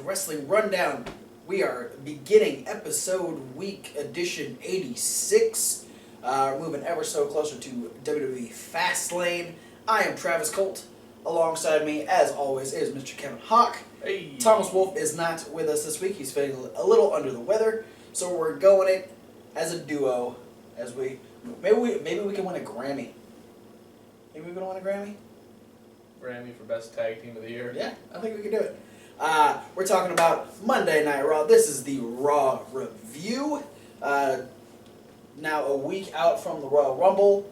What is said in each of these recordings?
Wrestling Rundown. We are beginning episode week edition 86. Moving ever so closer to WWE Fastlane. I am Travis Colt. Alongside me, as always, is Mr. Kevin Hawk. Hey. Thomas Wolf is not with us this week. He's feeling a little under the weather, so we're going it as a duo. As we maybe we can win a Grammy. Maybe we can win a Grammy. Grammy for Best Tag Team of the Year. Yeah, I think we can do it. We're talking about Monday Night Raw. This is the Raw review. Now a week out from the Royal Rumble.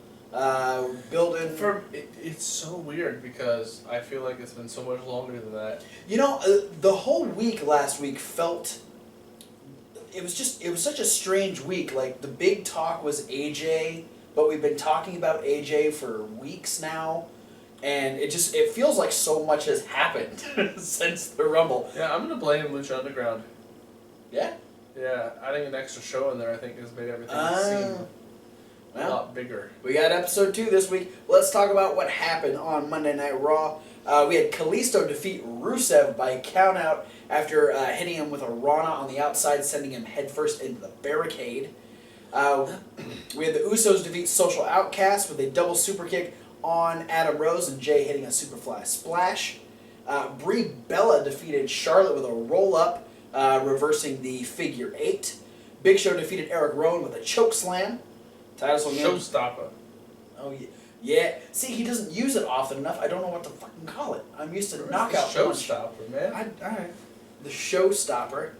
Building. It's so weird because I feel like it's been so much longer than that. You know, the whole week last week felt. It was such a strange week. Like, the big talk was AJ, but we've been talking about AJ for weeks now. And it feels like so much has happened since the Rumble. Yeah, I'm going to blame Lucha Underground. Yeah? Yeah, adding an extra show in there I think has made everything seem a lot bigger. We got episode 2 this week. Let's talk about what happened on Monday Night Raw. We had Kalisto defeat Rusev by countout after hitting him with a Rana on the outside, sending him headfirst into the barricade. We had the Usos defeat Social Outcast with a double super kick on Adam Rose and Jay hitting a Superfly Splash. Brie Bella defeated Charlotte with a roll-up, reversing the figure 8. Big Show defeated Eric Rowan with a choke slam. Showstopper. Oh, yeah. Yeah. See, he doesn't use it often enough. I don't know what to fucking call it. I'm used to knockout. Showstopper, man. Alright. The Showstopper.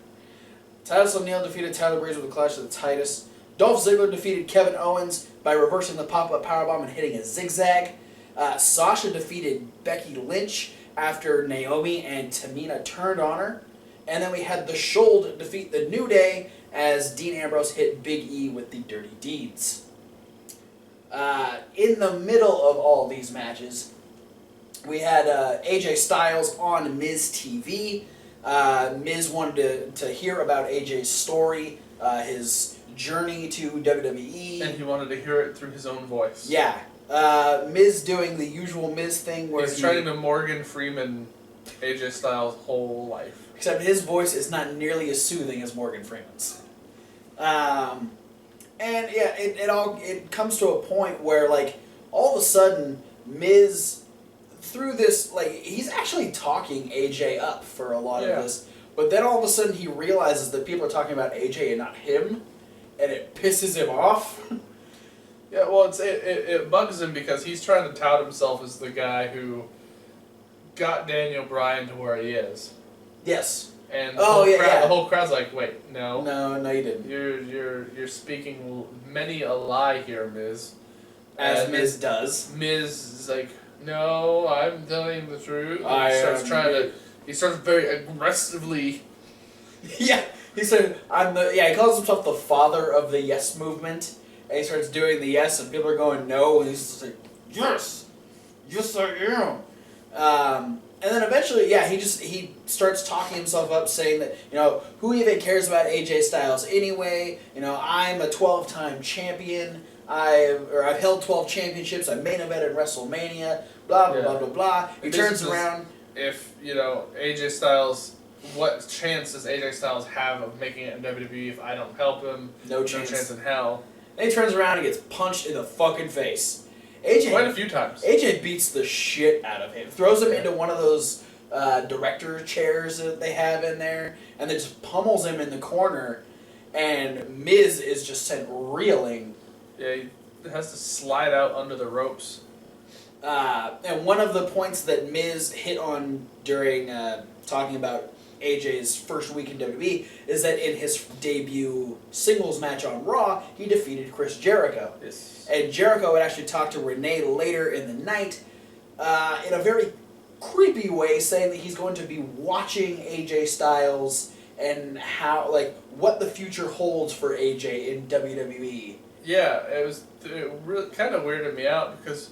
Titus O'Neil defeated Tyler Breeze with a Clash of the Titus. Dolph Ziggler defeated Kevin Owens by reversing the pop-up powerbomb and hitting a zigzag. Sasha defeated Becky Lynch after Naomi and Tamina turned on her. And then we had the Shoulder defeat the New Day as Dean Ambrose hit Big E with the Dirty Deeds. In the middle of all these matches, we had AJ Styles on Miz TV. Miz wanted to hear about AJ's story, his journey to WWE. And he wanted to hear it through his own voice. Yeah. Miz doing the usual Miz thing where he's trying to Morgan Freeman AJ Styles' whole life. Except his voice is not nearly as soothing as Morgan Freeman's. And yeah, it comes to a point where, like, all of a sudden, Miz, through this, like, he's actually talking AJ up for a lot of this, but then all of a sudden he realizes that people are talking about AJ and not him, and it pisses him off. Yeah, well, it bugs him because he's trying to tout himself as the guy who got Daniel Bryan to where he is. Yes. And the whole crowd's like, wait, no. No, you didn't. You're speaking many a lie here, Miz. As Miz does. Miz is like, no, I'm telling the truth. He starts very aggressively. Yeah, he said, he calls himself the father of the yes movement. And he starts doing the yes, and people are going no, and he's just like, yes, I am. And then eventually, he starts talking himself up, saying that, who even cares about AJ Styles anyway? I'm a 12-time champion. I've held 12 championships. I main evented WrestleMania. Blah blah blah blah blah. He turns around. If AJ Styles, what chance does AJ Styles have of making it in WWE if I don't help him? No chance. No chance in hell. And he turns around and gets punched in the fucking face. AJ, quite a few times. AJ beats the shit out of him. Throws him into one of those director chairs that they have in there, and then just pummels him in the corner. And Miz is just sent reeling. Yeah, he has to slide out under the ropes. And one of the points that Miz hit on during talking about AJ's first week in WWE is that in his debut singles match on Raw, he defeated Chris Jericho. Yes. And Jericho would actually talk to Renee later in the night in a very creepy way, saying that he's going to be watching AJ Styles and what the future holds for AJ in WWE. Yeah, it really kind of weirded me out because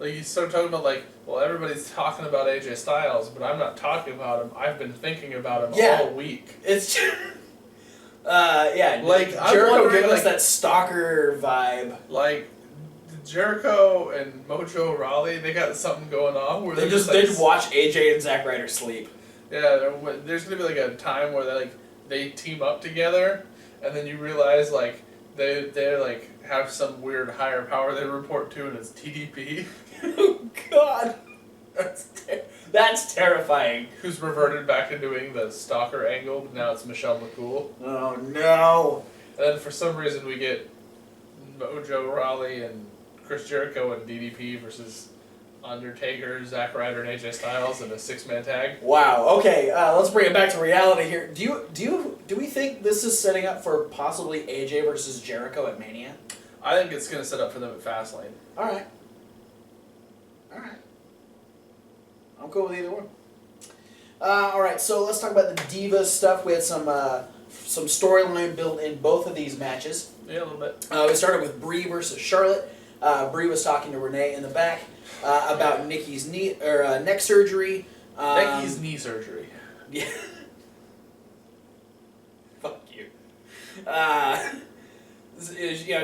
you started talking about everybody's talking about AJ Styles, but I'm not talking about him. I've been thinking about him all week. It's Jericho giving us that stalker vibe. Jericho and Mojo Rawley, they got something going on where they just watch AJ and Zack Ryder sleep. Yeah, there's gonna be like a time where they team up together, and then you realize like they like have some weird higher power they report to, and it's TDP. Oh God, that's terrifying. Who's reverted back to doing the stalker angle, but now it's Michelle McCool. Oh no! And then for some reason we get Mojo Rawley and Chris Jericho and DDP versus Undertaker, Zack Ryder, and AJ Styles in a 6-man tag. Wow. Okay, let's bring it back to reality here. Do we think this is setting up for possibly AJ versus Jericho at Mania? I think it's gonna set up for them at Fastlane. All right. I'm cool with either one. All right, so let's talk about the Diva stuff. We had some storyline built in both of these matches. Yeah, a little bit. We started with Brie versus Charlotte. Brie was talking to Renee in the back about Nikki's neck surgery. Becky's knee surgery. Yeah. Fuck you.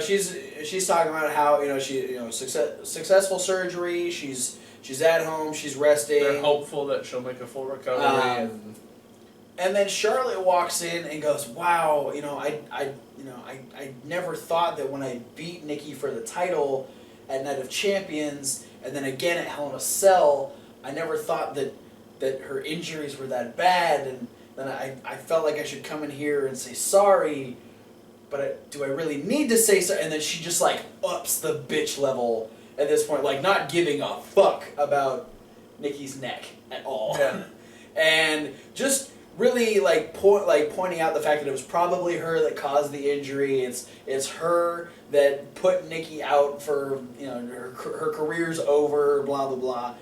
She's talking about how she successful surgery. She's at home. She's resting. They're hopeful that she'll make a full recovery. And then Charlotte walks in and goes, "Wow, I never thought that when I beat Nikki for the title at Night of Champions and then again at Hell in a Cell, I never thought that her injuries were that bad, and then I felt like I should come in here and say sorry, but do I really need to say so?" And then she just like ups the bitch level at this point, like not giving a fuck about Nikki's neck at all. Yeah. And just really pointing out the fact that it was probably her that caused the injury. It's her that put Nikki out for her career's over, blah blah blah.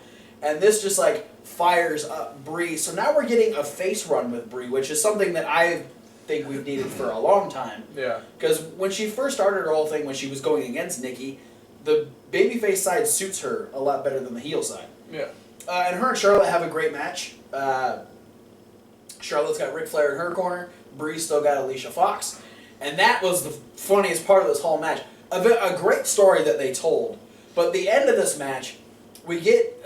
And this just like fires up Brie. So now we're getting a face run with Brie, which is something that I think we've needed for a long time. Yeah. Because when she first started her whole thing, when she was going against Nikki, the babyface side suits her a lot better than the heel side. Yeah. And her and Charlotte have a great match. Charlotte's got Ric Flair in her corner. Brie's still got Alicia Fox. And that was the funniest part of this whole match. A great story that they told. But the end of this match, we get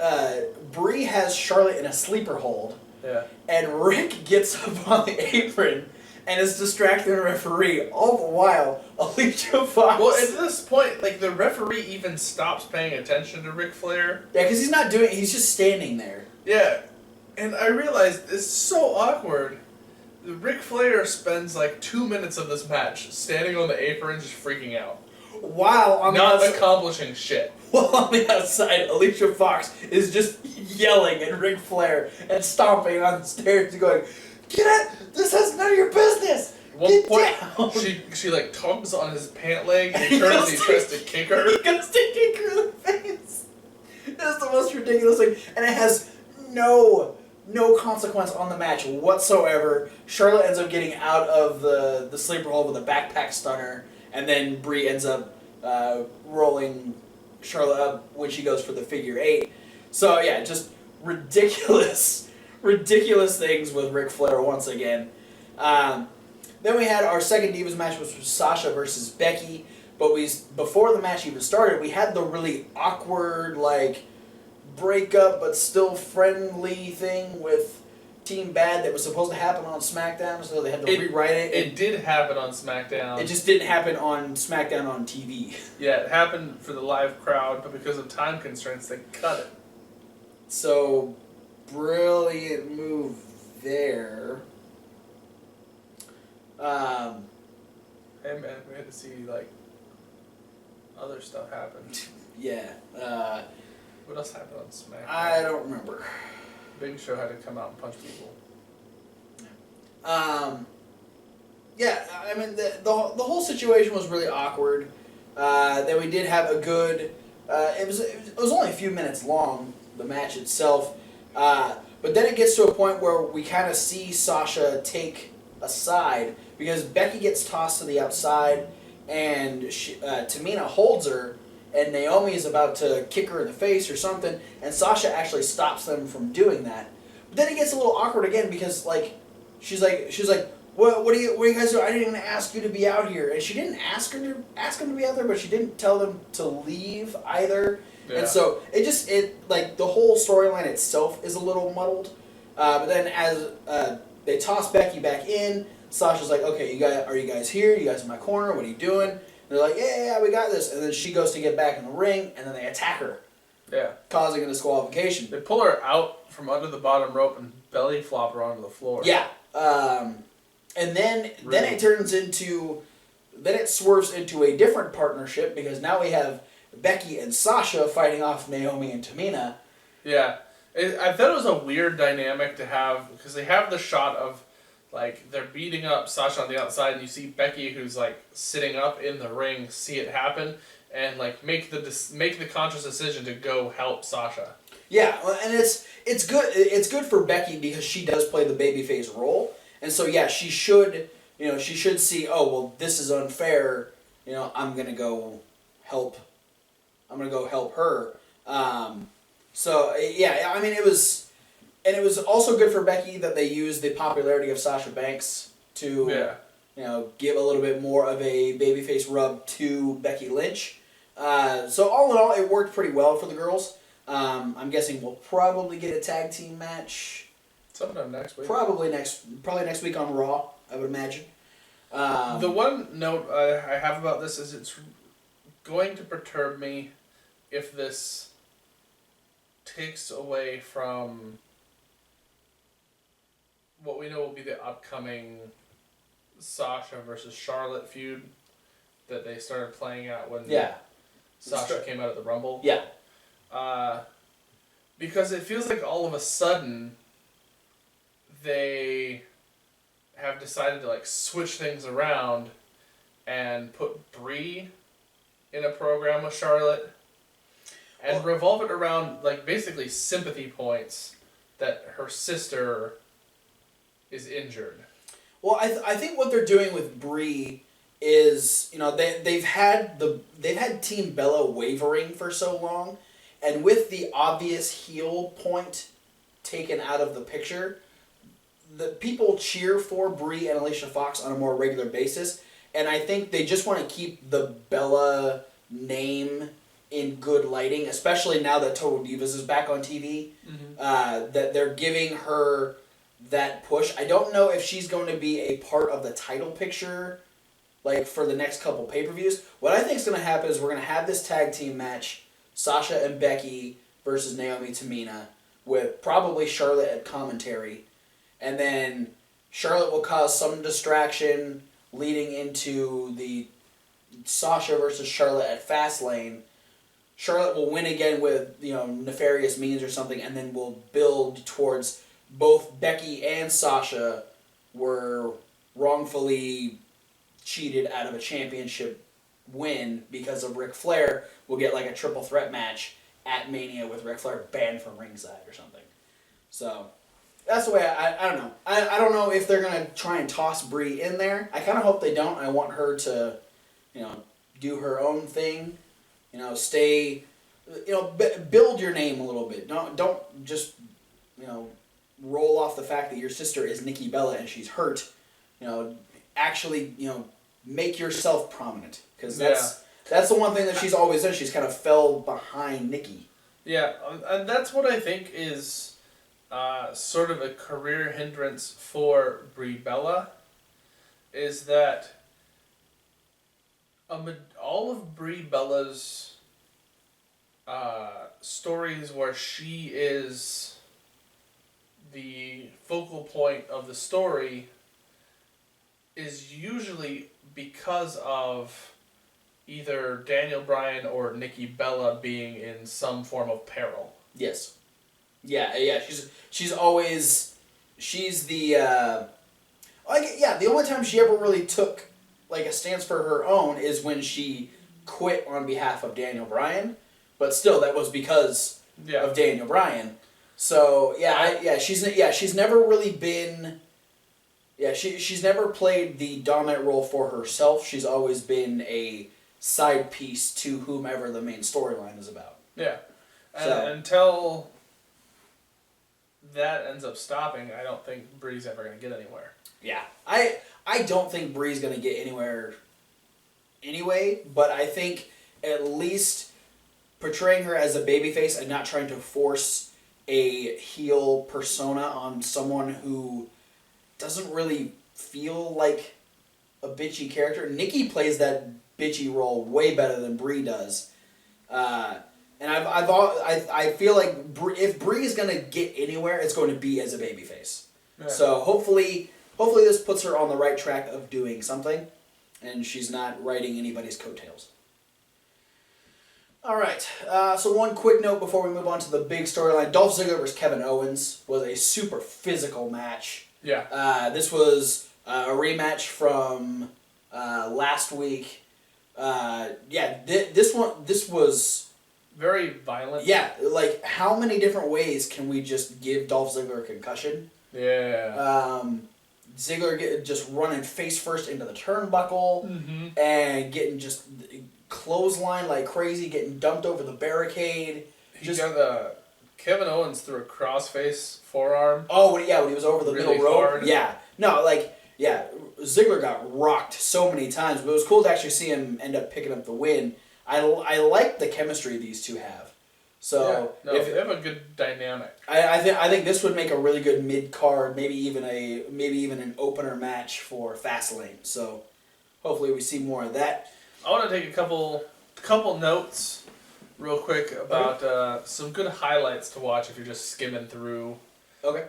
Brie has Charlotte in a sleeper hold. Yeah. And Rick gets up on the apron and is distracting the referee. All the while, Alicia Fox... Well, at this point, like, the referee even stops paying attention to Ric Flair. Yeah, because he's not doing... He's just standing there. Yeah. And I realized it's so awkward. Ric Flair spends like 2 minutes of this match standing on the apron just freaking out. While on not the accomplishing shit. While on the outside, Alicia Fox is just yelling at Ric Flair and stomping on the stairs and going, "Get it! This has none of your business! Get down!" She like tugs on his pant leg and he turns and he tries to kick her. He goes to kick her in the face. That's the most ridiculous thing. And it has no consequence on the match whatsoever. Charlotte ends up getting out of the sleeper hold with a backpack stunner, and then Brie ends up rolling Charlotte up when she goes for the figure 8. So yeah, just ridiculous things with Ric Flair once again. Then we had our second Divas match, which was Sasha versus Becky. But before the match even started, we had the really awkward breakup but still friendly thing with Team B.A.D that was supposed to happen on SmackDown, so they had to rewrite it. It did happen on SmackDown. It just didn't happen on SmackDown on TV. Yeah, it happened for the live crowd, but because of time constraints, they cut it. So, brilliant move there. Hey man, we had to see other stuff happen. Yeah. What else happened on SmackDown? I don't remember. Big Show had to come out and punch people. Yeah, I mean, the whole situation was really awkward. Then we did have a good... it was only a few minutes long, the match itself. But then it gets to a point where we kind of see Sasha take a side, because Becky gets tossed to the outside, and Tamina holds her, and Naomi is about to kick her in the face or something, and Sasha actually stops them from doing that. But then it gets a little awkward again, because she's like, what are you guys doing? I didn't even ask you to be out here, and she didn't ask them to be out there, but she didn't tell them to leave either. Yeah. And so the whole storyline itself is a little muddled. But then as they toss Becky back in, Sasha's like, okay, are you guys here? You guys in my corner? What are you doing? And they're like, yeah, we got this. And then she goes to get back in the ring, and then they attack her. Yeah. Causing a disqualification. They pull her out from under the bottom rope and belly flop her onto the floor. Yeah. And then it turns into... Then it swerves into a different partnership because now we have Becky and Sasha fighting off Naomi and Tamina. Yeah. I thought it was a weird dynamic to have because they have the shot of like they're beating up Sasha on the outside and you see Becky who's like sitting up in the ring see it happen and like make the conscious decision to go help Sasha. Yeah, and it's good for Becky because she does play the babyface role. And so yeah, she should see, oh, well, this is unfair. I'm going to go help her. So, yeah, I mean, it was also good for Becky that they used the popularity of Sasha Banks to, give a little bit more of a babyface rub to Becky Lynch. So all in all, it worked pretty well for the girls. I'm guessing we'll probably get a tag team match sometime next week. Probably next week on Raw, I would imagine. The one note I have about this is it's going to perturb me if this takes away from what we know will be the upcoming Sasha versus Charlotte feud that they started playing out when Sasha came out at the Rumble. Yeah. Because it feels like all of a sudden they have decided to like switch things around and put Brie in a program with Charlotte and revolve it around like basically sympathy points that her sister is injured. Well, I think what they're doing with Brie is they've had Team Bella wavering for so long, and with the obvious heel point taken out of the picture, the people cheer for Brie and Alicia Fox on a more regular basis, and I think they just want to keep the Bella name in good lighting, especially now that Total Divas is back on TV. Mm-hmm. That they're giving her that push. I don't know if she's going to be a part of the title picture, like for the next couple pay-per-views. What I think is going to happen is we're going to have this tag team match, Sasha and Becky versus Naomi Tamina, with probably Charlotte at commentary. And then Charlotte will cause some distraction leading into the Sasha versus Charlotte at Fastlane. Charlotte will win again with nefarious means or something, and then we'll build towards both Becky and Sasha were wrongfully cheated out of a championship win because of Ric Flair. We'll get like a triple threat match at Mania with Ric Flair banned from ringside or something. So that's the way I don't know. I don't know if they're going to try and toss Brie in there. I kind of hope they don't. I want her to, do her own thing. Stay, build your name a little bit. Don't just, roll off the fact that your sister is Nikki Bella and she's hurt. Actually, make yourself prominent. Because that's the one thing that she's always done. She's kind of fell behind Nikki. Yeah, and that's what I think is sort of a career hindrance for Brie Bella, is that all of Brie Bella's stories where she is the focal point of the story is usually because of either Daniel Bryan or Nikki Bella being in some form of peril. Yes. Yeah. She's always the the only time she ever really took like a stance for her own is when she quit on behalf of Daniel Bryan, but still that was because of Daniel Bryan. So she's never really been. Yeah, she's never played the dominant role for herself. She's always been a side piece to whomever the main storyline is about. Yeah, and until that ends up stopping, I don't think Brie's ever going to get anywhere. Yeah, I don't think Brie's going to get anywhere anyway, but I think at least portraying her as a babyface and not trying to force a heel persona on someone who doesn't really feel like a bitchy character. Nikki plays that bitchy role way better than Brie does. And I feel like if Brie is going to get anywhere, it's going to be as a babyface. Yeah. So hopefully this puts her on the right track of doing something, and she's not riding anybody's coattails. All right. So one quick note before we move on to the big storyline: Dolph Ziggler versus Kevin Owens was a super physical match. Yeah. This was a rematch from last week. This was very violent. Yeah, like how many different ways can we just give Dolph Ziggler a concussion? Yeah. Ziggler just running face first into the turnbuckle and getting just clothesline like crazy, getting dumped over the barricade. Kevin Owens threw a crossface forearm. Oh, when he was over the really middle rope. Hard. Yeah. No, Ziggler got rocked so many times, but it was cool to actually see him end up picking up the win. I like the chemistry these two have. So they have a good dynamic. I think this would make a really good mid card, maybe even an opener match for Fastlane. So hopefully we see more of that. I want to take a couple notes real quick about some good highlights to watch if you're just skimming through. Okay.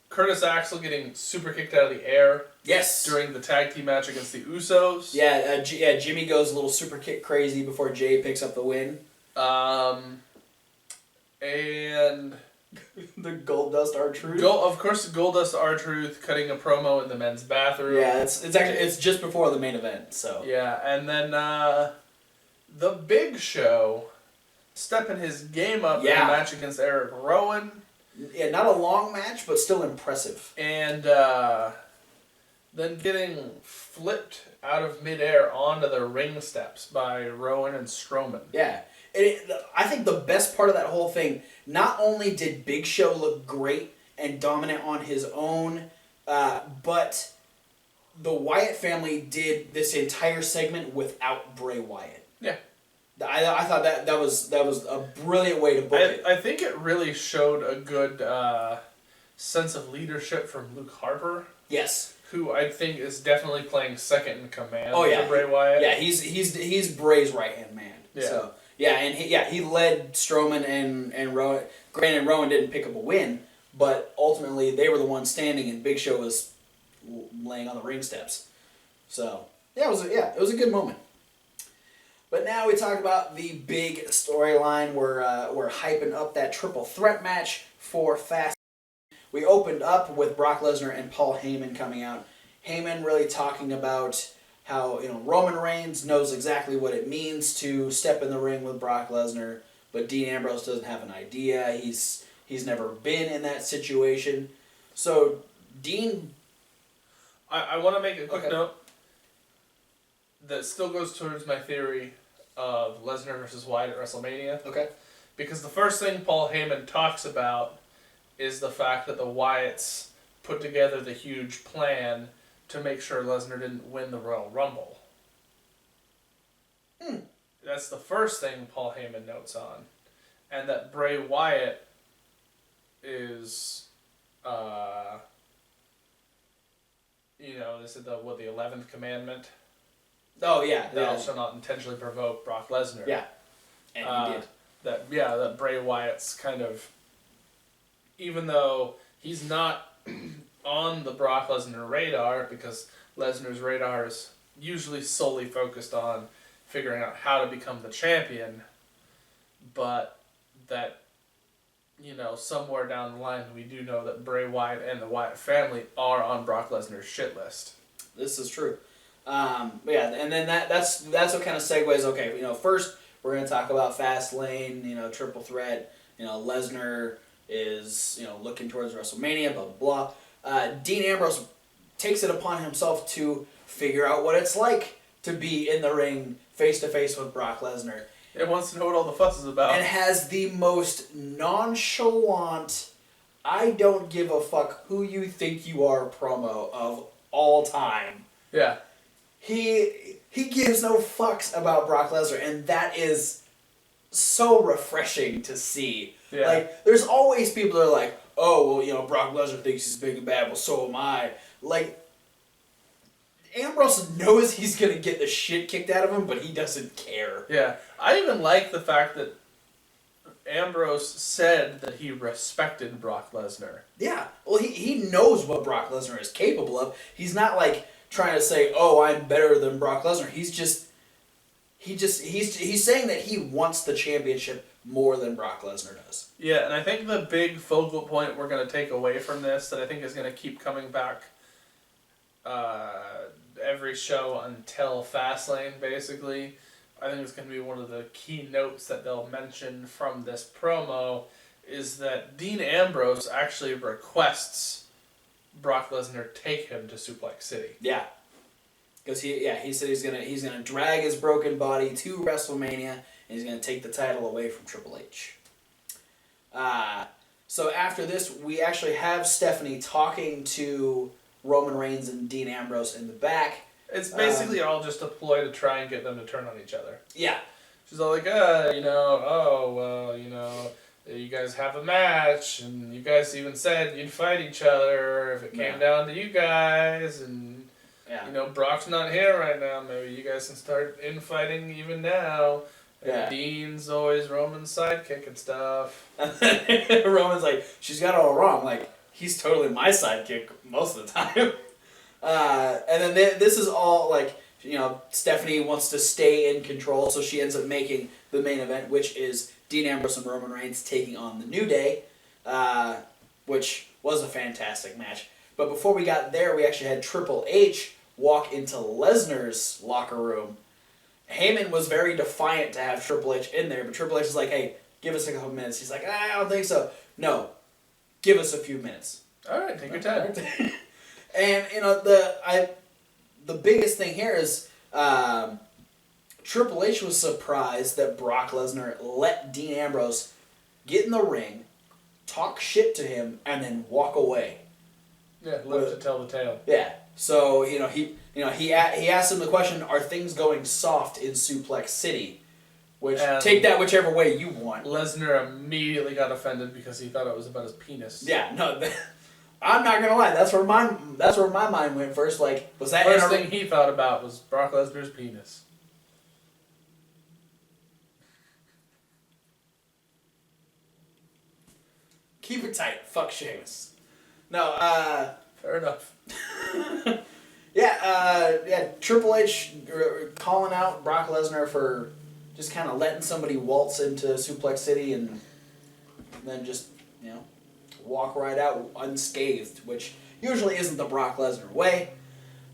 Curtis Axel getting super kicked out of the air. Yes. During the tag team match against the Usos. Yeah, Jimmy goes a little super kick crazy before Jay picks up the win. And the Goldust R-Truth. Of course, the Goldust R-Truth cutting a promo in the men's bathroom. Yeah, it's just before the main event. So yeah, and then the Big Show stepping his game up in the match against Eric Rowan. Yeah, not a long match, but still impressive. And then getting flipped out of midair onto the ring steps by Rowan and Strowman. Yeah. I think the best part of that whole thing, not only did Big Show look great and dominant on his own, but the Wyatt family did this entire segment without Bray Wyatt. Yeah. I thought that was a brilliant way to book it. I think it really showed a good sense of leadership from Luke Harper. Yes. Who I think is definitely playing second in command to Bray Wyatt. Yeah, he's Bray's right-hand man. Yeah. So, he led Strowman and Rowan. Granted, Rowan didn't pick up a win, but ultimately they were the ones standing and Big Show was laying on the ring steps. So, it was a good moment. But now we talk about the big storyline. We're hyping up that triple threat match for Fastlane. We opened up with Brock Lesnar and Paul Heyman coming out. Heyman really talking about how Roman Reigns knows exactly what it means to step in the ring with Brock Lesnar, but Dean Ambrose doesn't have an idea. He's never been in that situation. So Dean, I want to make a quick note that still goes towards my theory of Lesnar versus Wyatt at WrestleMania. Okay. Because the first thing Paul Heyman talks about is the fact that the Wyatts put together the huge plan to make sure Lesnar didn't win the Royal Rumble. That's the first thing Paul Heyman notes on. And that Bray Wyatt is, this is the 11th commandment? Oh, yeah. Thou shalt not intentionally provoke Brock Lesnar. Yeah. And he did. That Bray Wyatt's kind of, even though he's not on the Brock Lesnar radar, because Lesnar's radar is usually solely focused on figuring out how to become the champion, but that, somewhere down the line we do know that Bray Wyatt and the Wyatt family are on Brock Lesnar's shit list. This is true. And then that's what kind of segues. Okay, first we're going to talk about Fastlane, triple threat. Lesnar is looking towards WrestleMania, blah blah blah. Dean Ambrose takes it upon himself to figure out what it's like to be in the ring face to face with Brock Lesnar. It wants to know what all the fuss is about. And has the most nonchalant, I don't give a fuck who you think you are promo of all time. Yeah. He gives no fucks about Brock Lesnar, and that is so refreshing to see. Yeah. Like, there's always people that are like, oh, well, Brock Lesnar thinks he's big and bad, well, so am I. Like, Ambrose knows he's going to get the shit kicked out of him, but he doesn't care. Yeah. I even like the fact that Ambrose said that he respected Brock Lesnar. Yeah. Well, he knows what Brock Lesnar is capable of. He's not, like, trying to say, oh, I'm better than Brock Lesnar. He's saying that he wants the championship more than Brock Lesnar does. Yeah, and I think the big focal point we're going to take away from this that I think is going to keep coming back every show until Fastlane, basically, I think it's going to be one of the key notes that they'll mention from this promo is that Dean Ambrose actually requests Brock Lesnar take him to Suplex City. Yeah. Because he said he's gonna drag his broken body to WrestleMania and he's gonna take the title away from Triple H. So after this, we actually have Stephanie talking to Roman Reigns and Dean Ambrose in the back. It's basically all just a ploy to try and get them to turn on each other. Yeah. She's all like, you guys have a match, and you guys even said you'd fight each other if it came down to you guys, and Brock's not here right now. Maybe you guys can start infighting even now. And Dean's always Roman's sidekick and stuff. Roman's like, she's got it all wrong. Like, he's totally my sidekick most of the time. And then this is all like, Stephanie wants to stay in control, so she ends up making the main event, which is Dean Ambrose and Roman Reigns taking on the New Day, which was a fantastic match. But before we got there, we actually had Triple H walk into Lesnar's locker room. Heyman was very defiant to have Triple H in there, but Triple H is like, hey, give us a couple minutes. He's like, I don't think so. No, give us a few minutes. All right, take your time. And, the biggest thing here is Triple H was surprised that Brock Lesnar let Dean Ambrose get in the ring, talk shit to him, and then walk away. Yeah, live to tell the tale. Yeah. So, he asked him the question, are things going soft in Suplex City? Which, take that whichever way you want. Lesnar immediately got offended because he thought it was about his penis. Yeah, no, I'm not gonna lie. That's where my mind went first. Like, was that first thing he thought about was Brock Lesnar's penis. Keep it tight. Fuck Sheamus. No, fair enough. Triple H calling out Brock Lesnar for just kind of letting somebody waltz into Suplex City and then just, walk right out unscathed, which usually isn't the Brock Lesnar way.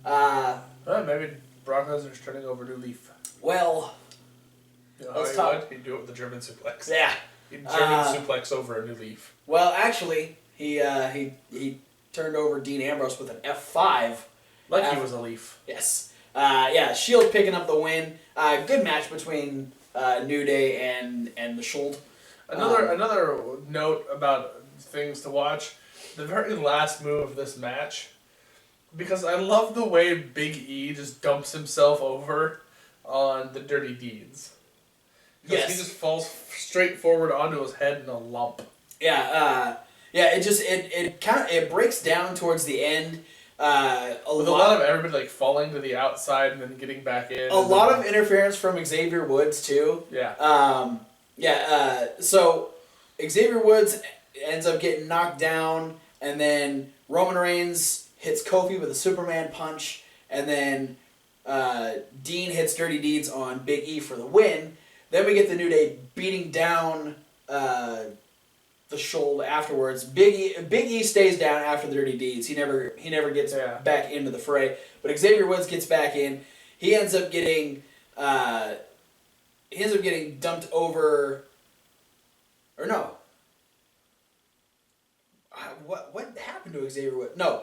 Maybe Brock Lesnar's turning over a new leaf. Well, let's talk. He'd do it with the German suplex. Yeah. He'd German suplex over a new leaf. Well, actually, he turned over Dean Ambrose with an F5. Like he was a leaf. Yes. Shield picking up the win. Good match between New Day and the Shield. Another note about things to watch, the very last move of this match, because I love the way Big E just dumps himself over on the Dirty Deeds. Yes. He just falls straight forward onto his head in a lump. Yeah, it breaks down towards the end. A lot of everybody falling to the outside and then getting back in. A lot of interference from Xavier Woods too. Yeah. So Xavier Woods ends up getting knocked down, and then Roman Reigns hits Kofi with a Superman punch, and then Dean hits Dirty Deeds on Big E for the win. Then we get the New Day beating down the Shield afterwards. Big E stays down after the Dirty Deeds. He never gets back into the fray. But Xavier Woods gets back in. He ends up getting dumped over. Or no. What happened to Xavier Woods? No.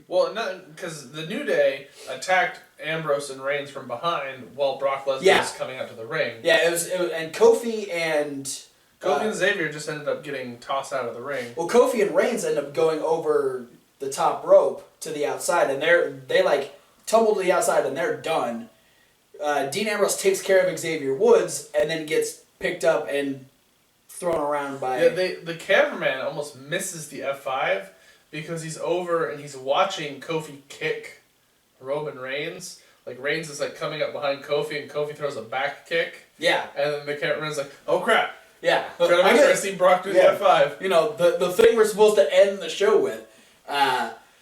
Well, because the New Day attacked Ambrose and Reigns from behind while Brock Lesnar was coming out to the ring. Yeah, it was and Kofi and Xavier just ended up getting tossed out of the ring. Well, Kofi and Reigns ended up going over the top rope to the outside, and they tumble to the outside, and they're done. Dean Ambrose takes care of Xavier Woods, and then gets picked up and thrown around by... Yeah, the cameraman almost misses the F5 because he's over and he's watching Kofi kick Roman Reigns. Like, Reigns is, like, coming up behind Kofi, and Kofi throws a back kick. Yeah. And then the cameraman's like, oh, crap. Yeah. Gotta make sure I see Brock do the F5. You know, the thing we're supposed to end the show with.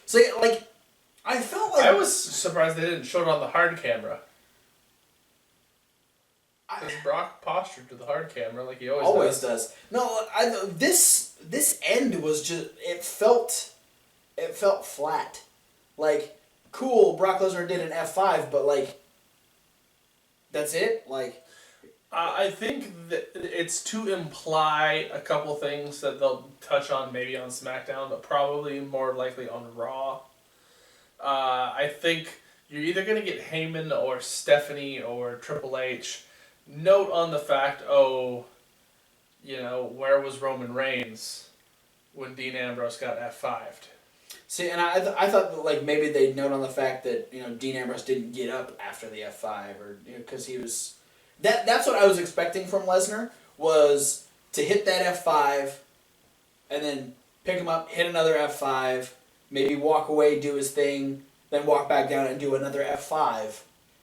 So, like, I felt like... I was surprised they didn't show it on the hard camera. Because Brock postured to the hard camera like he always does. No, this end was just... It felt flat. Like... Cool, Brock Lesnar did an F5, but, like, that's it? Like... I think that it's to imply a couple things that they'll touch on maybe on SmackDown, but probably more likely on Raw. I think you're either going to get Heyman or Stephanie or Triple H. Note on the fact, where was Roman Reigns when Dean Ambrose got F5'd? See, and I thought that, like, maybe they'd note on the fact that, Dean Ambrose didn't get up after the F5, or, because he was... That's what I was expecting from Lesnar, was to hit that F5, and then pick him up, hit another F5, maybe walk away, do his thing, then walk back down and do another F5,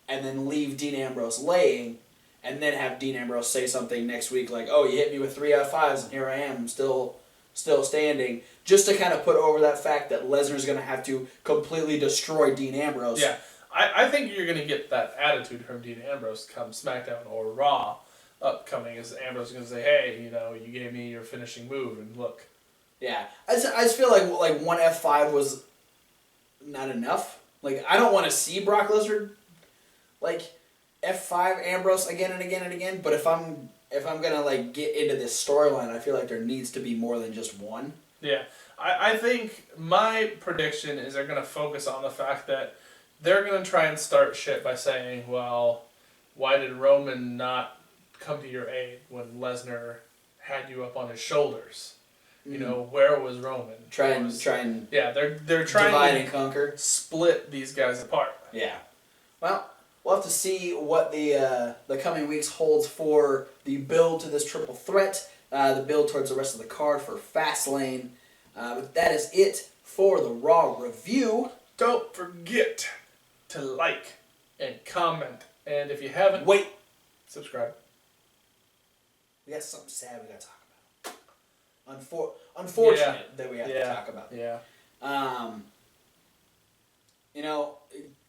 and then leave Dean Ambrose laying, and then have Dean Ambrose say something next week like, oh, you hit me with 3 F5s, and here I am, still standing, just to kind of put over that fact that Lesnar's going to have to completely destroy Dean Ambrose. Yeah, I think you're going to get that attitude from Dean Ambrose come SmackDown or Raw upcoming, as Ambrose is going to say, hey, you gave me your finishing move, and look. Yeah, I just feel like one F5 was not enough. Like, I don't want to see Brock Lesnar, like, F5 Ambrose again and again and again, but if I'm gonna, like, get into this storyline, I feel like there needs to be more than just one. Yeah. I think my prediction is they're gonna focus on the fact that they're gonna try and start shit by saying, well, why did Roman not come to your aid when Lesnar had you up on his shoulders? Where was Roman? Try and yeah, they're trying divide to and conquer, split these guys apart. Yeah. Well, we'll have to see what the coming weeks holds for the build to this triple threat, the build towards the rest of the card for Fastlane. But that is it for the Raw review. Don't forget to like and comment, and if you haven't, subscribe. We got something sad we got to talk about. Unfortunate that we have to talk about. Yeah.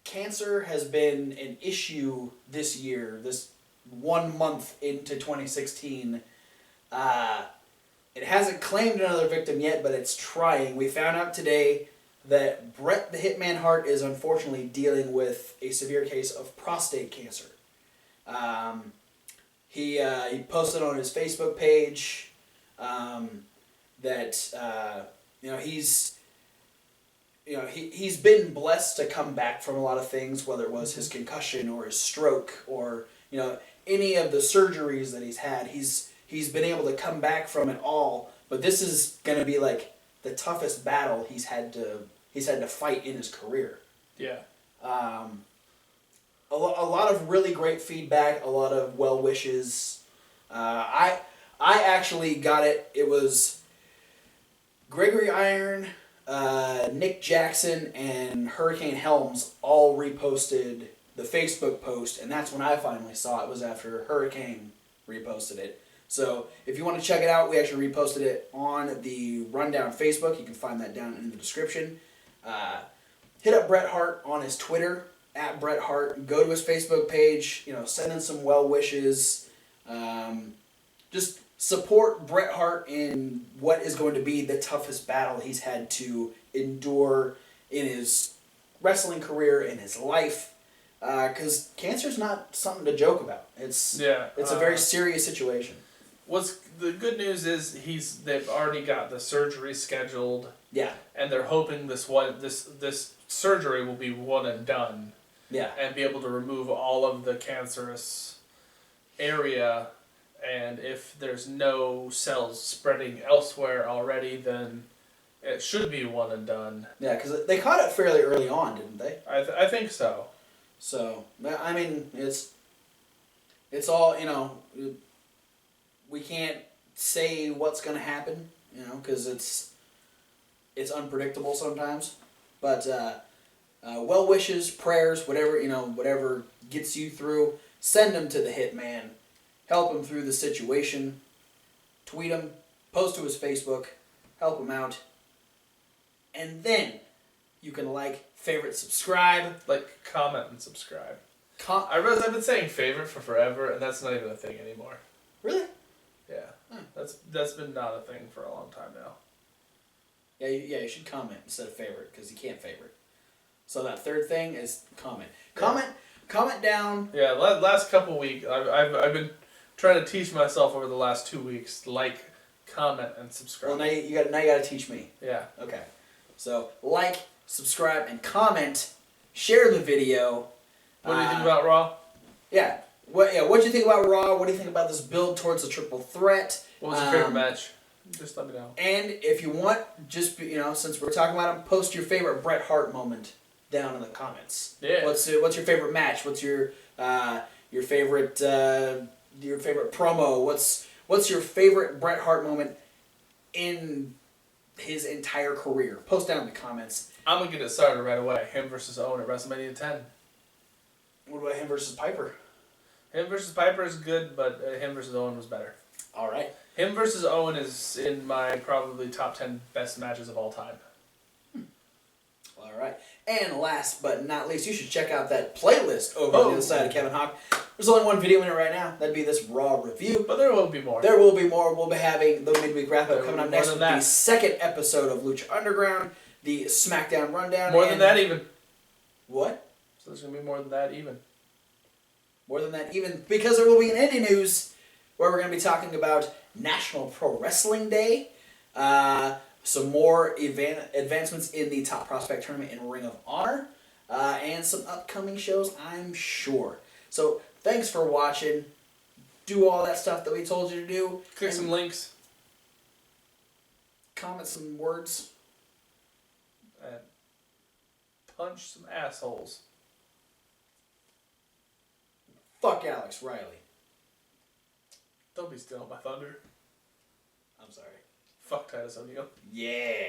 Cancer has been an issue this year, this 1 month into 2016. It hasn't claimed another victim yet, but it's trying. We found out today that Bret the Hitman Hart is unfortunately dealing with a severe case of prostate cancer. He posted on his Facebook page that he's been blessed to come back from a lot of things, whether it was his concussion or his stroke or any of the surgeries that he's had. He's been able to come back from it all, but this is going to be like the toughest battle he's had to fight in his career. Yeah. A lot of really great feedback, a lot of well wishes. I actually got it. It was Gregory Iron, Nick Jackson, and Hurricane Helms all reposted the Facebook post, and that's when I finally saw it. Was after Hurricane reposted it. So if you want to check it out, we actually reposted it on the Rundown Facebook. You can find that down in the description. Hit up Bret Hart on his Twitter, @Bret Hart. Go to his Facebook page. Send in some well wishes. Just support Bret Hart in what is going to be the toughest battle he's had to endure in his wrestling career, in his life. Because cancer's not something to joke about. It's a very serious situation. The good news is they've already got the surgery scheduled. Yeah. And they're hoping this surgery will be one and done. Yeah. And be able to remove all of the cancerous area, and if there's no cells spreading elsewhere already, then it should be one and done. Yeah, because they caught it fairly early on, didn't they? I think so. So, I mean, it's all, we can't say what's going to happen, because it's unpredictable sometimes. But well wishes, prayers, whatever gets you through, send them to the Hitman. Help him through the situation. Tweet him, post to his Facebook, help him out. And then you can like, favorite, subscribe. Like, comment, and subscribe. I realize I've been saying favorite for forever, and that's not even a thing anymore. Really? Yeah. That's been not a thing for a long time now. Yeah, you should comment instead of favorite, because you can't favorite. So that third thing is comment. Comment down. Yeah, last couple weeks, I've been trying to teach myself over the last 2 weeks, like, comment, and subscribe. Well, now you got to teach me. Yeah. Okay. So like, subscribe, and comment. Share the video. What do you think about Raw? Yeah. What do you think about Raw? What do you think about this build towards a triple threat? What was your favorite match? Just let me know. And if you want, just since we're talking about them, post your favorite Bret Hart moment down in the comments. Yeah. What's your favorite match? What's your favorite promo? What's your favorite Bret Hart moment in his entire career? Post down in the comments. I'm gonna get it started right away. Him versus Owen at WrestleMania 10. What about him versus Piper? Him versus Piper is good, but him versus Owen was better. All right. Him versus Owen is in my probably top 10 best matches of all time. All right. And last but not least, you should check out that playlist over on the other side of Kevin Hawk. There's only one video in it right now. That'd be this Raw review. But there will be more. There will be more. We'll be having the midweek wrap-up coming up next with the second episode of Lucha Underground, the SmackDown Rundown. More than that even. What? So there's going to be more than that even. More than that even. Because there will be an indie news where we're going to be talking about National Pro Wrestling Day. Some more advancements in the Top Prospect Tournament in Ring of Honor. And some upcoming shows, I'm sure. So, thanks for watching. Do all that stuff that we told you to do. Click some links. Comment some words. And punch some assholes. Fuck Alex Riley. Don't be stealing my thunder. I'm sorry. Fuck Titus O'Neil. Yeah.